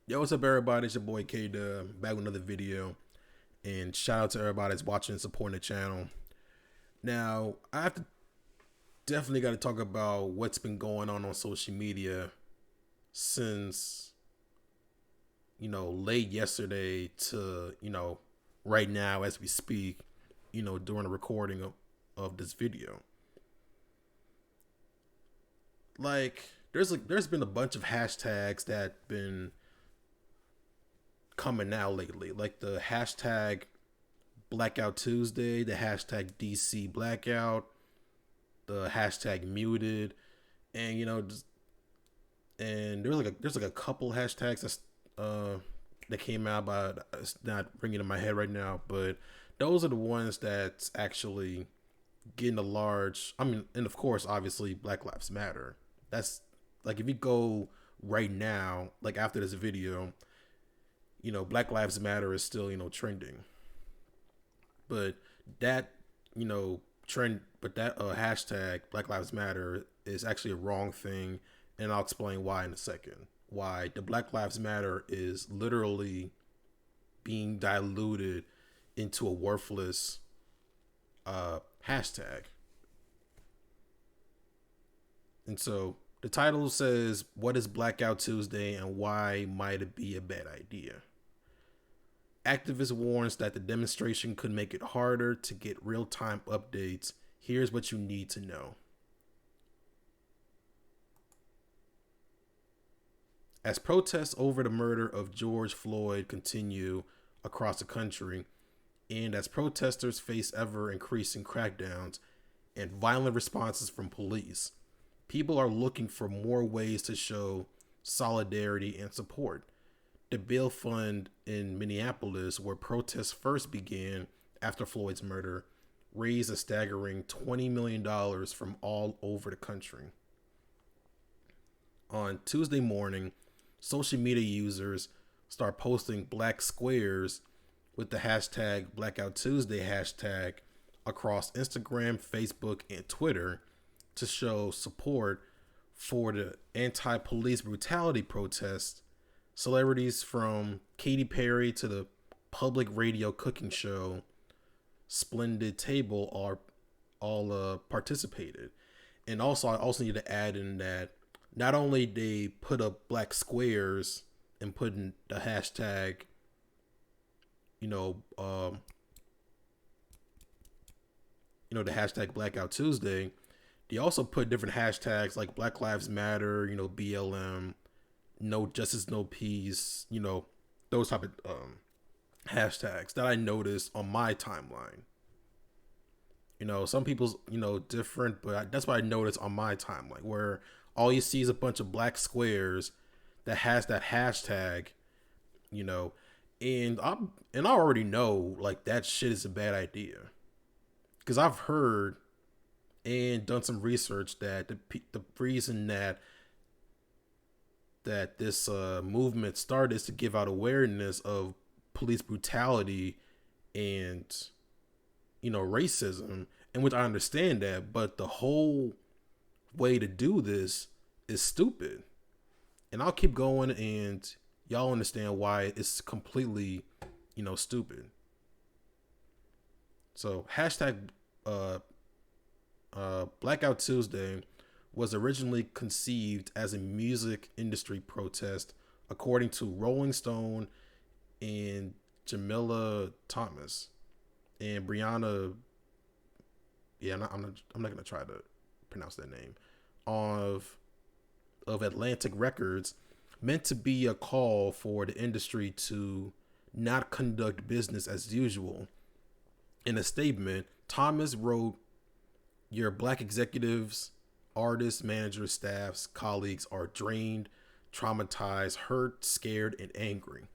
Yo, what's up, everybody? It's your boy Kdub back with another video. And shout out to everybody that's watching and supporting the channel. Now, I have to definitely got to talk about what's been going on social media since, late yesterday to, right now as we speak, during the recording of this video. Like, there's been a bunch of hashtags that been coming out lately, like the hashtag Blackouttuesday, the hashtag dcblackout, the hashtag muted, and and there's like a couple hashtags that came out, but it's not ringing in my head right now. But those are the ones that's actually getting a large. I mean, and of course, obviously, Black Lives Matter. That's like if you go right now, like after this video, Black Lives Matter is still, trending. But that, trend, but that hashtag Black Lives Matter is actually a wrong thing. And I'll explain why in a second. Why the Black Lives Matter is literally being diluted into a worthless hashtag. And so the title says, "What is Blackout Tuesday and why might it be a bad idea?" Activist warns that the demonstration could make it harder to get real-time updates. Here's what you need to know. As protests over the murder of George Floyd continue across the country, and as protesters face ever-increasing crackdowns and violent responses from police, people are looking for more ways to show solidarity and support. The bail fund in Minneapolis, where protests first began after Floyd's murder, raised a staggering $20 million from all over the country. On Tuesday morning, social media users start posting black squares with the hashtag Blackouttuesday hashtag across Instagram, Facebook, and Twitter to show support for the anti-police brutality protests. Celebrities from Katy Perry to the public radio cooking show Splendid Table are all participated. And also, I also need to add in that not only they put up black squares and put in the hashtag, the hashtag Blackout Tuesday, they also put different hashtags like Black Lives Matter, BLM, no justice, no peace, those type of hashtags that I noticed on my timeline. Some people's, different, but that's what I noticed on my timeline, where all you see is a bunch of black squares that has that hashtag, and I already know like that shit is a bad idea, because I've heard and done some research that the reason that this movement started is to give out awareness of police brutality and racism, and which I understand that, but the whole way to do this is stupid. And I'll keep going, and y'all understand why it's completely stupid. So hashtag Blackout Tuesday was originally conceived as a music industry protest, according to Rolling Stone and Jamila Thomas and Brianna. Yeah, I'm not gonna try to pronounce that name. Of Atlantic Records, meant to be a call for the industry to not conduct business as usual. In a statement, Thomas wrote, "Your black executives, artists, managers, staffs, colleagues are drained, traumatized, hurt, scared, and angry."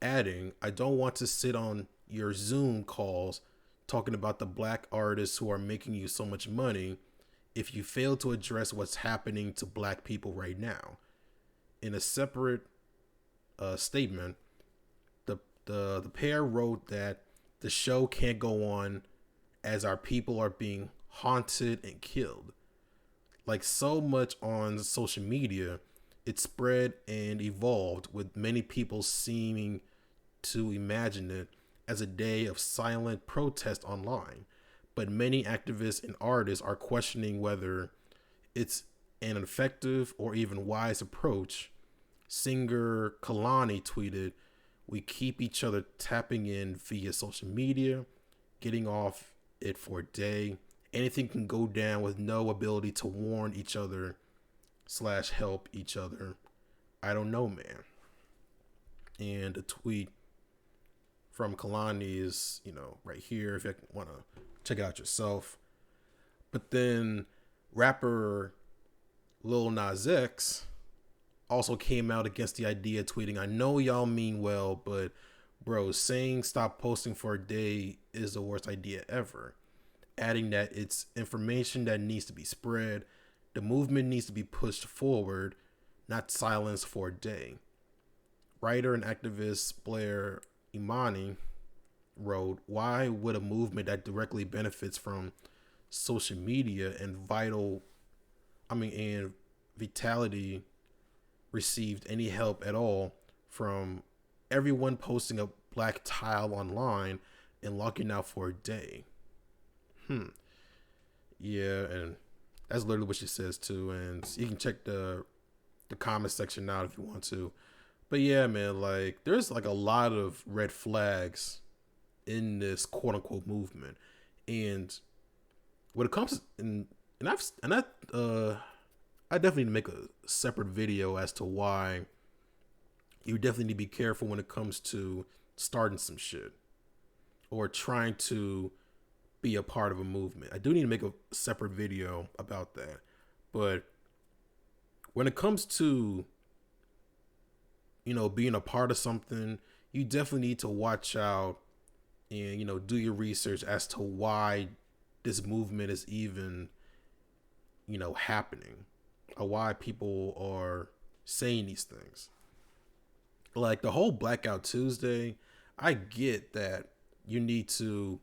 Adding, "I don't want to sit on your Zoom calls talking about the black artists who are making you so much money if you fail to address what's happening to black people right now." In a separate statement, the pair wrote that the show can't go on as our people are being haunted and killed. Like so much on social media, it spread and evolved, with many people seeming to imagine it as a day of silent protest online. But many activists and artists are questioning whether it's an effective or even wise approach. Singer Kalani tweeted, "We keep each other tapping in via social media, getting off it for a day. Anything can go down with no ability to warn each other / help each other. I don't know, man." And a tweet from Kalani is, right here if you want to check it out yourself. But then rapper Lil Nas X also came out against the idea, tweeting, "I know y'all mean well, but bro, saying stop posting for a day is the worst idea ever." Adding that it's information that needs to be spread. The movement needs to be pushed forward, not silenced for a day. Writer and activist Blair Imani wrote, "Why would a movement that directly benefits from social media and vitality received any help at all from everyone posting a black tile online and locking out for a day?" Yeah, and that's literally what she says too. And you can check the comment section out if you want to. But yeah, man, like there's like a lot of red flags in this quote unquote movement. And when it comes I definitely need to make a separate video as to why you definitely need to be careful when it comes to starting some shit or trying to be a part of a movement. I do need to make a separate video about that. But when it comes to, being a part of something, you definitely need to watch out and, do your research as to why this movement is even, happening, or why people are saying these things. Like the whole Blackout Tuesday, I get that you need to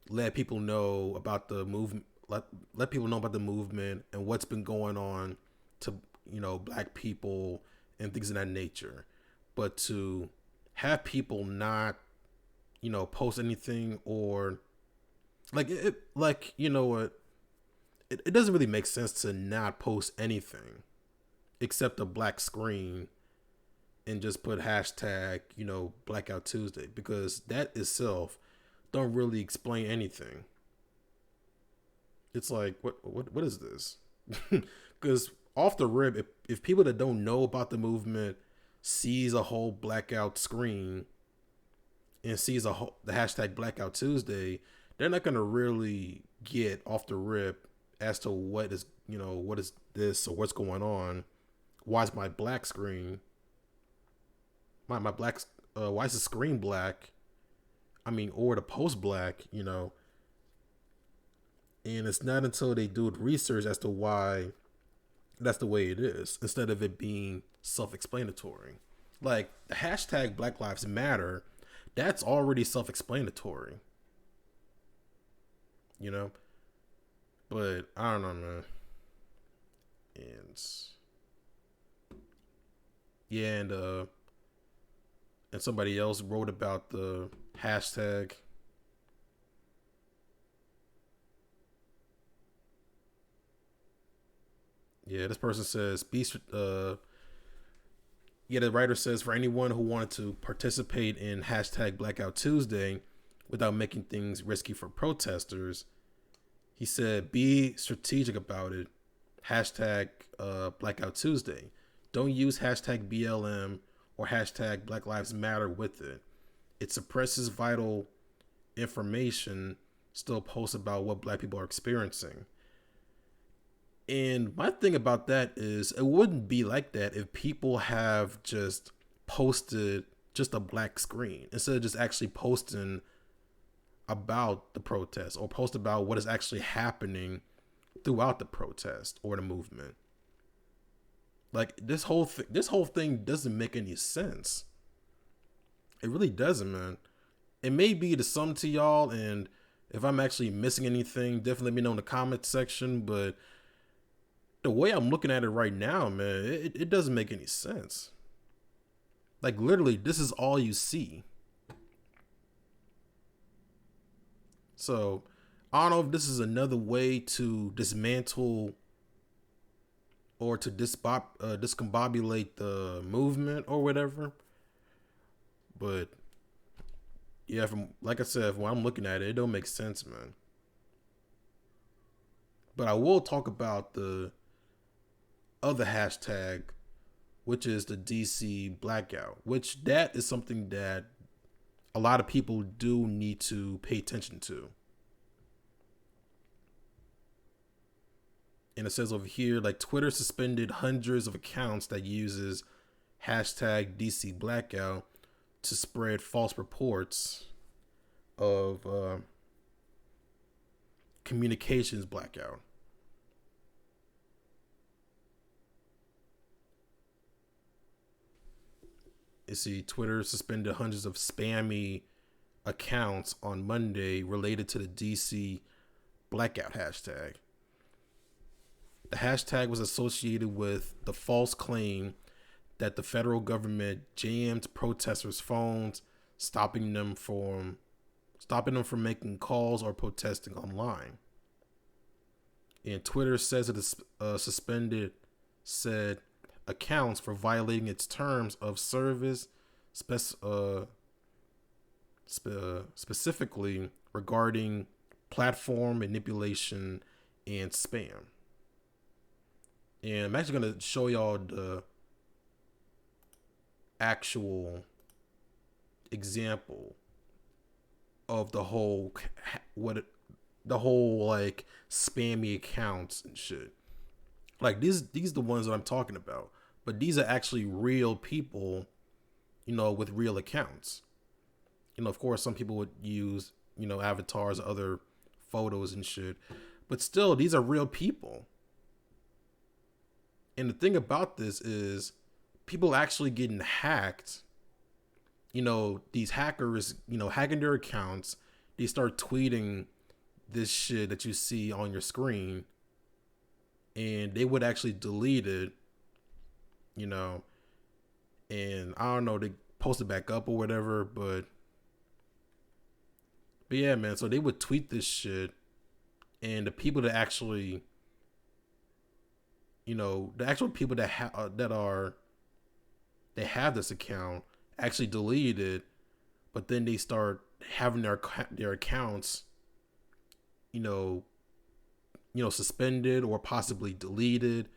let people know about the movement, let people know about the movement and what's been going on to, black people and things of that nature. But to have people not, post anything or it doesn't really make sense to not post anything except a black screen and just put hashtag, Blackout Tuesday, because that itself don't really explain anything. It's like, what is this? Because off the rip, if people that don't know about the movement sees a whole blackout screen and sees the hashtag Blackout Tuesday, they're not gonna really get off the rip as to what is this or what's going on. Why is my black screen? My black why is the screen black? Or the post black, And it's not until they do research as to why that's the way it is, instead of it being self-explanatory. Like the hashtag Black Lives Matter, that's already self-explanatory. But I don't know, man. And somebody else wrote about the hashtag. Yeah, this person says, the writer says, "For anyone who wanted to participate in hashtag Blackout Tuesday without making things risky for protesters," he said, "be strategic about it. Hashtag Blackout Tuesday. Don't use hashtag BLM or hashtag Black Lives Matter with it. It suppresses vital information, still posts about what black people are experiencing." And my thing about that is it wouldn't be like that if people have just posted just a black screen instead of just actually posting about the protest or post about what is actually happening throughout the protest or the movement. Like this whole thing doesn't make any sense. It really doesn't, man. It may be to some to y'all, and if I'm actually missing anything, definitely let me know in the comment section. But the way I'm looking at it right now, man, it doesn't make any sense. Like, literally, this is all you see. So, I don't know if this is another way to dismantle or to discombobulate the movement or whatever. But, yeah, like I said, when I'm looking at it, it don't make sense, man. But I will talk about the other hashtag, which is the DC blackout, which that is something that a lot of people do need to pay attention to. And it says over here, like, Twitter suspended hundreds of accounts that uses hashtag DC blackout to spread false reports of communications blackout. You see, Twitter suspended hundreds of spammy accounts on Monday related to the DC blackout hashtag. The hashtag was associated with the false claim that the federal government jammed protesters' phones, stopping them from making calls or protesting online. And Twitter says it is suspended said accounts for violating its terms of service, specifically regarding platform manipulation and spam. And I'm actually going to show y'all the actual example of the whole like spammy accounts and shit. Like, these are the ones that I'm talking about. But these are actually real people, with real accounts. Of course, some people would use, avatars, other photos and shit. But still, these are real people. And the thing about this is people actually getting hacked. These hackers, hacking their accounts. They start tweeting this shit that you see on your screen. And they would actually delete it, and I don't know, they post it back up or whatever, but yeah, man, so they would tweet this shit, and the people that actually, the actual people that have this account actually delete it, but then they start having their accounts, suspended or possibly deleted,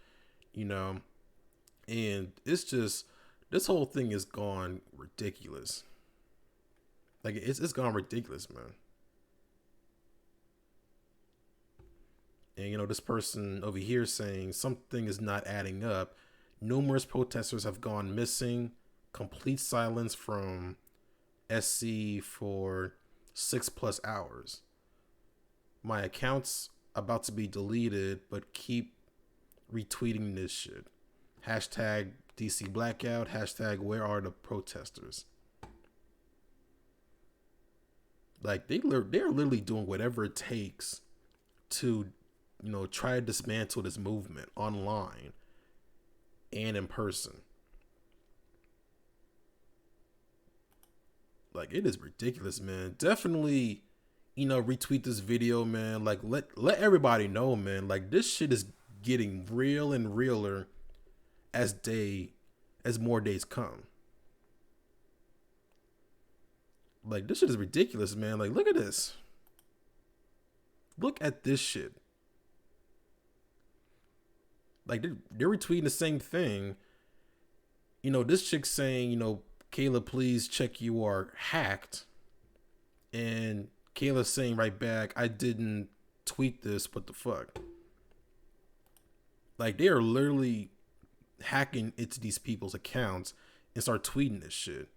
and it's just, this whole thing is gone ridiculous. Like, it's gone ridiculous, man. And, this person over here saying something is not adding up. Numerous protesters have gone missing. Complete silence from SC for 6+ hours. My account's about to be deleted, but keep retweeting this shit. Hashtag DC blackout. Hashtag where are the protesters? Like, they're literally doing whatever it takes to, try to dismantle this movement online and in person. Like, it is ridiculous, man. Definitely, retweet this video, man. Like, let everybody know, man. Like, this shit is getting real and realer as more days come. Like, this shit is ridiculous, man. Like, look at this. Look at this shit. Like, they're retweeting the same thing. This chick's saying, Kayla, please check you are hacked. And Kayla's saying right back, I didn't tweet this, what the fuck? Like, they are literally hacking into these people's accounts and start tweeting this shit.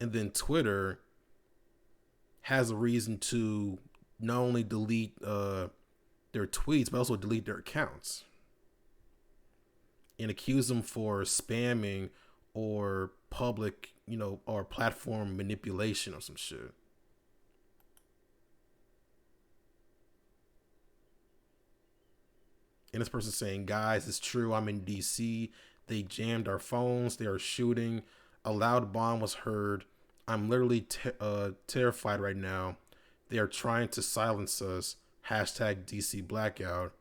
And then Twitter has a reason to not only delete their tweets, but also delete their accounts. And accuse them for spamming or public, or platform manipulation or some shit. And this person saying, guys, it's true. I'm in DC. They jammed our phones. They are shooting. A loud bomb was heard. I'm literally terrified right now. They are trying to silence us. Hashtag DC Blackout.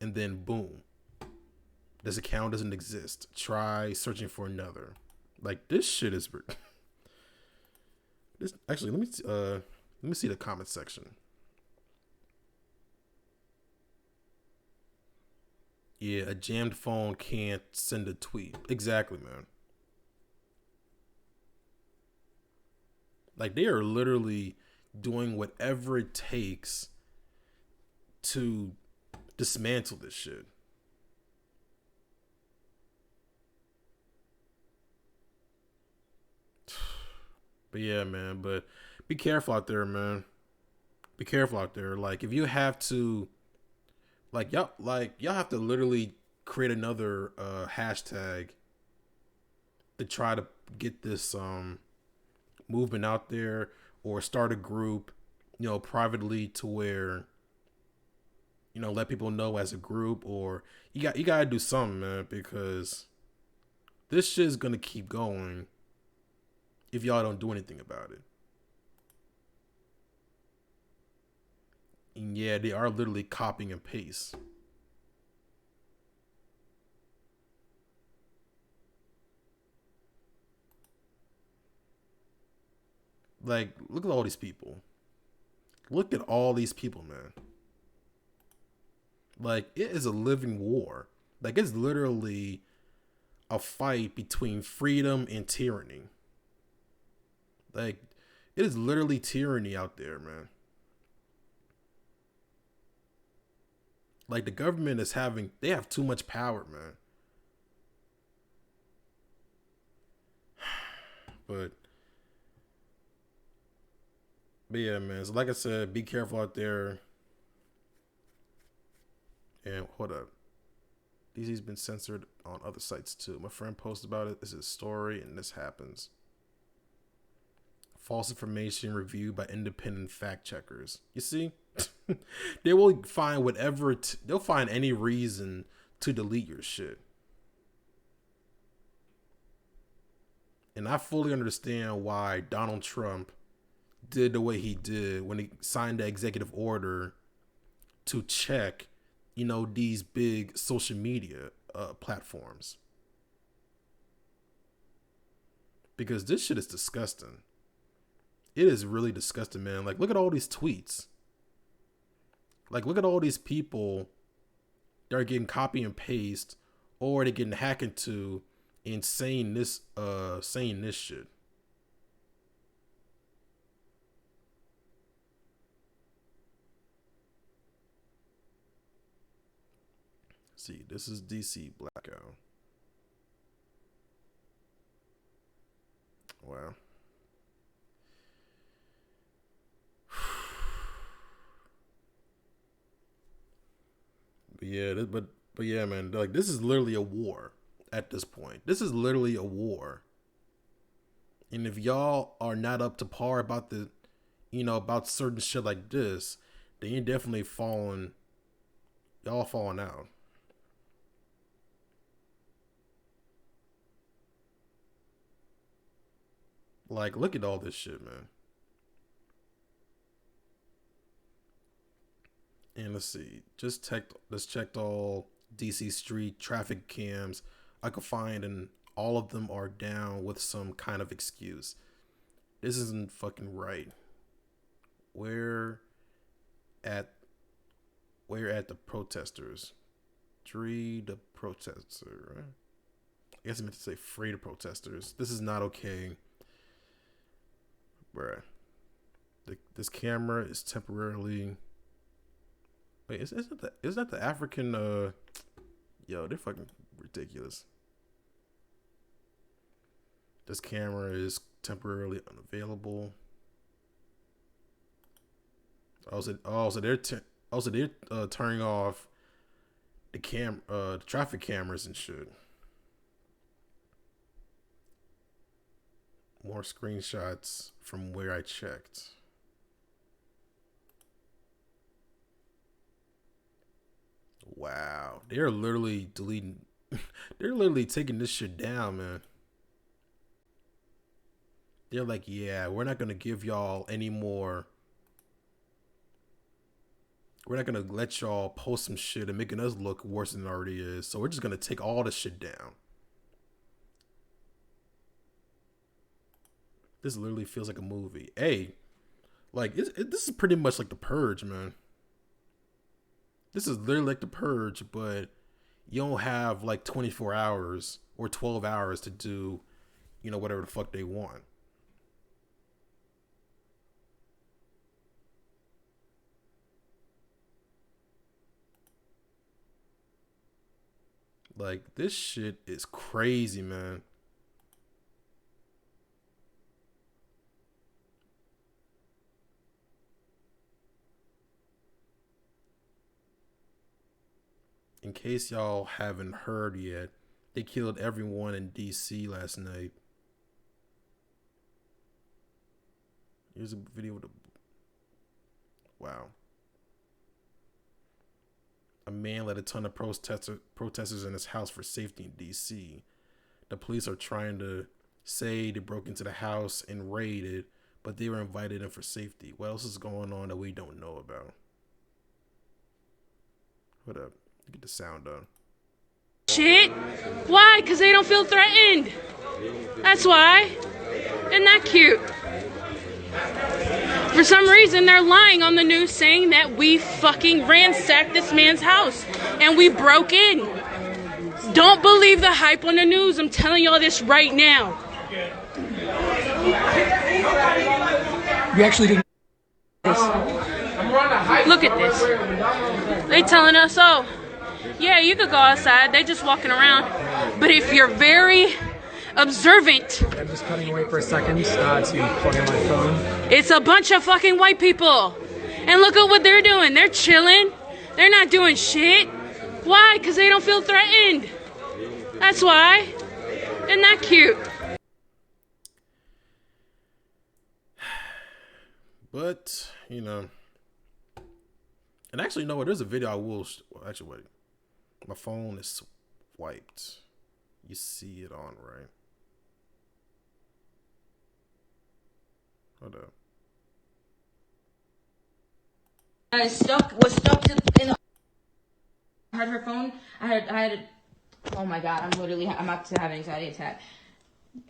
And then boom. This account doesn't exist. Try searching for another. Like, this shit is... This, actually, let me see the comment section. Yeah, a jammed phone can't send a tweet. Exactly, man. Like, they are literally doing whatever it takes to dismantle this shit. But yeah, man, but be careful out there, man. Be careful out there. Like, if you have to, y'all have to literally create another hashtag to try to get this movement out there, or start a group, privately, to where, let people know as a group, or you gotta do something, man, because this shit is gonna keep going if y'all don't do anything about it. And yeah, they are literally copying and paste. Like, look at all these people. Look at all these people, man. Like, it is a living war. Like, it's literally a fight between freedom and tyranny. Like, it is literally tyranny out there, man. Like, the government they have too much power, man. But yeah, man. So like I said, be careful out there. And hold up. DC's been censored on other sites too. My friend posted about it. This is a story, and this happens. False information reviewed by independent fact checkers. You see? They will find they'll find any reason to delete your shit. And I fully understand why Donald Trump did the way he did when he signed the executive order to check, these big social media platforms. Because this shit is disgusting. It is really disgusting, man. Like, look at all these tweets. Like, look at all these people that are getting copy and paste, or they're getting hacked into and saying this shit. See, this is DC Blackout. Wow. But yeah, man. Like, this is literally a war at this point. This is literally a war. And if y'all are not up to par about about certain shit like this, then you're definitely y'all falling out. Like, look at all this shit, man. And let's see. Just checked all DC street traffic cams I could find, and all of them are down with some kind of excuse. This isn't fucking right. Where at the protesters? Free the protester, right? I guess I meant to say free the protesters. This is not okay. Bruh. This camera is temporarily... Wait, is that the African... Yo, they're fucking ridiculous. This camera is temporarily unavailable. So they're turning off the traffic cameras and shit. More screenshots from where I checked. Wow. They're literally deleting. They're literally taking this shit down, man. They're like, yeah, we're not going to give y'all any more. We're not going to let y'all post some shit and making us look worse than it already is. So we're just going to take all this shit down. This literally feels like a movie. Hey, like, this is pretty much like The Purge, man. This is literally like The Purge, but you don't have like 24 hours or 12 hours to do, whatever the fuck they want. Like, this shit is crazy, man. In case y'all haven't heard yet, they killed everyone in DC last night. Here's a video of wow. A man led a ton of protesters in his house for safety in DC. The police are trying to say they broke into the house and raided, but they were invited in for safety. What else is going on that we don't know about? What up? Get the sound on. Shit. Why? Because they don't feel threatened. That's why. Isn't that cute? For some reason, they're lying on the news saying that we fucking ransacked this man's house and we broke in. Don't believe the hype on the news. I'm telling y'all this right now. You actually didn't. Look at this. They telling us, oh, yeah, you could go outside. They just walking around. But if you're very observant. I'm just cutting away for a second to plug in my phone. It's a bunch of fucking white people. And look at what they're doing. They're chilling. They're not doing shit. Why? Because they don't feel threatened. That's why. Isn't that cute? But, and actually, you know what? There's a video I will. Actually, wait. My phone is wiped. You see it on, right? Hold up. I was stuck in the. I had her phone. I had. Oh my god! I'm about to have an anxiety attack.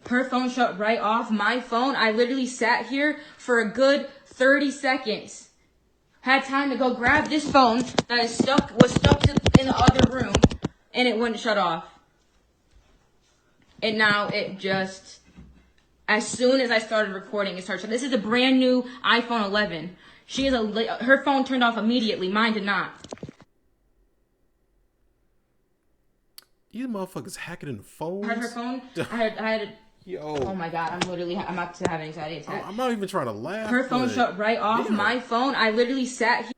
Her phone shut right off. My phone. I literally sat here for a good 30 seconds. Had time to go grab this phone that was stuck in the other room, and it wouldn't shut off. And now it just. As soon as I started recording, it started. This is a brand new iPhone 11. Her phone turned off immediately. Mine did not. These motherfuckers hacking in phones. I had her phone. I had. Yo. Oh my god! I'm about to have an anxiety attack. I'm not even trying to laugh. Her phone shut right off. My phone. I literally sat here.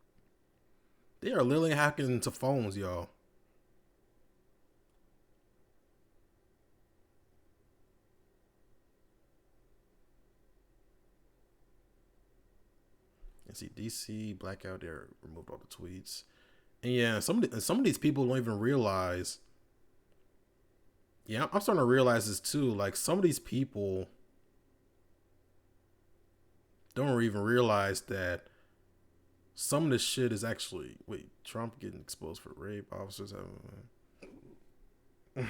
They are literally hacking into phones, y'all. And see, DC Blackout, they removed all the tweets. And yeah, some of these people don't even realize. Yeah, I'm starting to realize this too. Like, some of these people don't even realize that some of this shit is actually. Wait, Trump getting exposed for rape, officers having.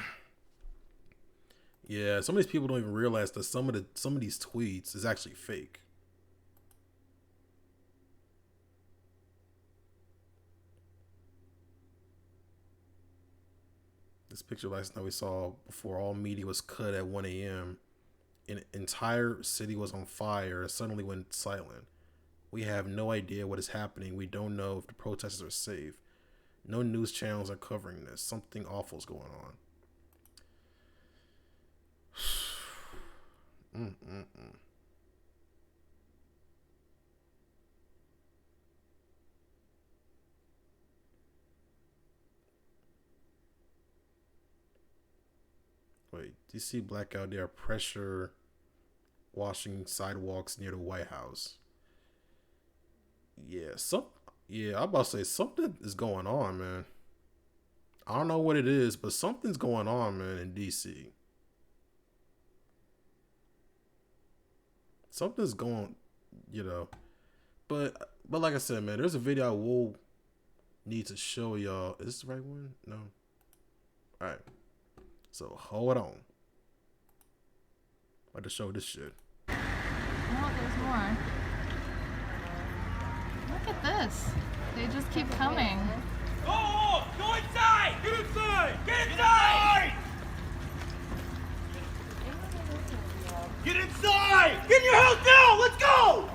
Yeah, some of these people don't even realize that some of these tweets is actually fake. This picture last night we saw before all media was cut at 1 a.m. An entire city was on fire and suddenly went silent. We have no idea what is happening. We don't know if the protesters are safe. No news channels are covering this. Something awful is going on. Wait, DC Blackout, they are pressure washing sidewalks near the White House. Yeah, I'm about to say something is going on, man. I don't know what it is, but something's going on, man, in DC. Something's going, you know. But like I said, man, there's a video I will need to show y'all. Is this the right one? No. All right. So hold on. I have to show this shit. No, there's more. Look at this. They just keep coming. Oh, go inside! Get inside! Get inside! Get inside! Get in your house now! Let's go!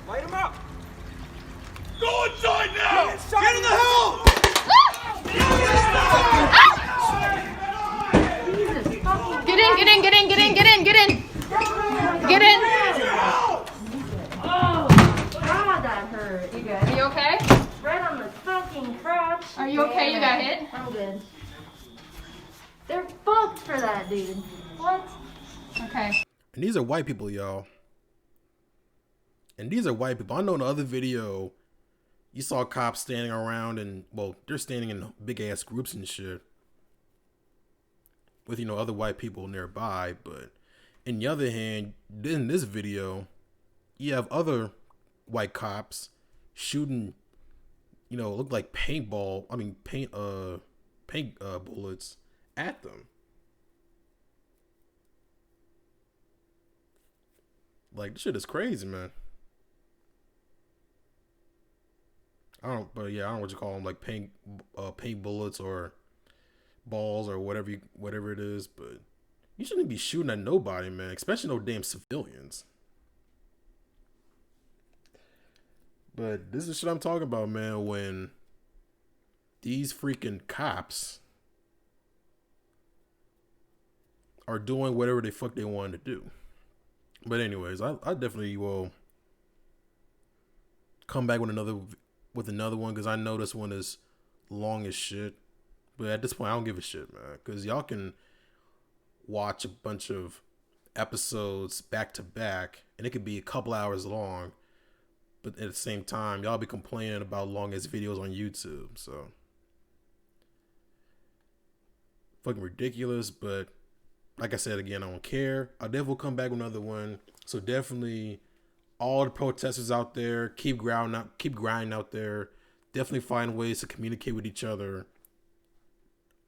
Light him up! Go inside now! Get in the house! Get in, get in, get in, get in, get in, get in! Get in! Oh, God, that hurt. You good? Are you okay? Right on the fucking crotch. Are you okay? You got hit? I'm good. They're fucked for that, dude. What? Okay. And these are white people, y'all. And these are white people. I know in the other video, you saw cops standing around and, well, they're standing in big ass groups and shit with, you know, other white people nearby. But in the other hand, in this video, you have other white cops shooting, you know, look like paint bullets at them. Like, this shit is crazy, man. I don't know what you call them, like paint bullets or balls or whatever it is, but you shouldn't be shooting at nobody, man, especially no damn civilians. But this is shit I'm talking about, man, when these freaking cops are doing whatever the fuck they want to do. But anyways, I definitely will come back with another one, because I know this one is long as shit. But at this point, I don't give a shit, man, because y'all can watch a bunch of episodes back to back, and it could be a couple hours long. But at the same time, y'all be complaining about long ass videos on YouTube. So fucking ridiculous. But like I said again, I don't care. I'll definitely come back with another one. So definitely, all the protesters out there, keep grinding out there. Definitely find ways to communicate with each other,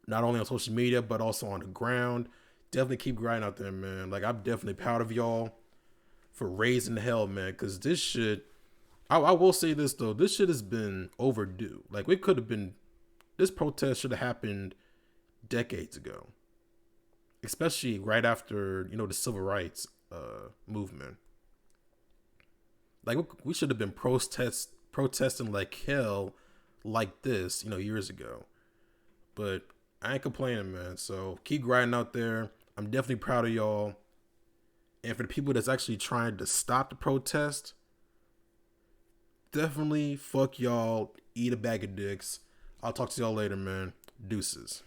not only on social media but also on the ground. Definitely keep grinding out there, man. Like, I'm definitely proud of y'all for raising the hell, man. Because this shit, I will say this though, this shit has been overdue. Like, this protest should have happened decades ago, especially right after, you know, the civil rights movement. Like, we should have been protesting like hell like this, you know, years ago. But I ain't complaining, man. So keep grinding out there. I'm definitely proud of y'all. And for the people that's actually trying to stop the protest, definitely fuck y'all, eat a bag of dicks. I'll talk to y'all later, man. Deuces.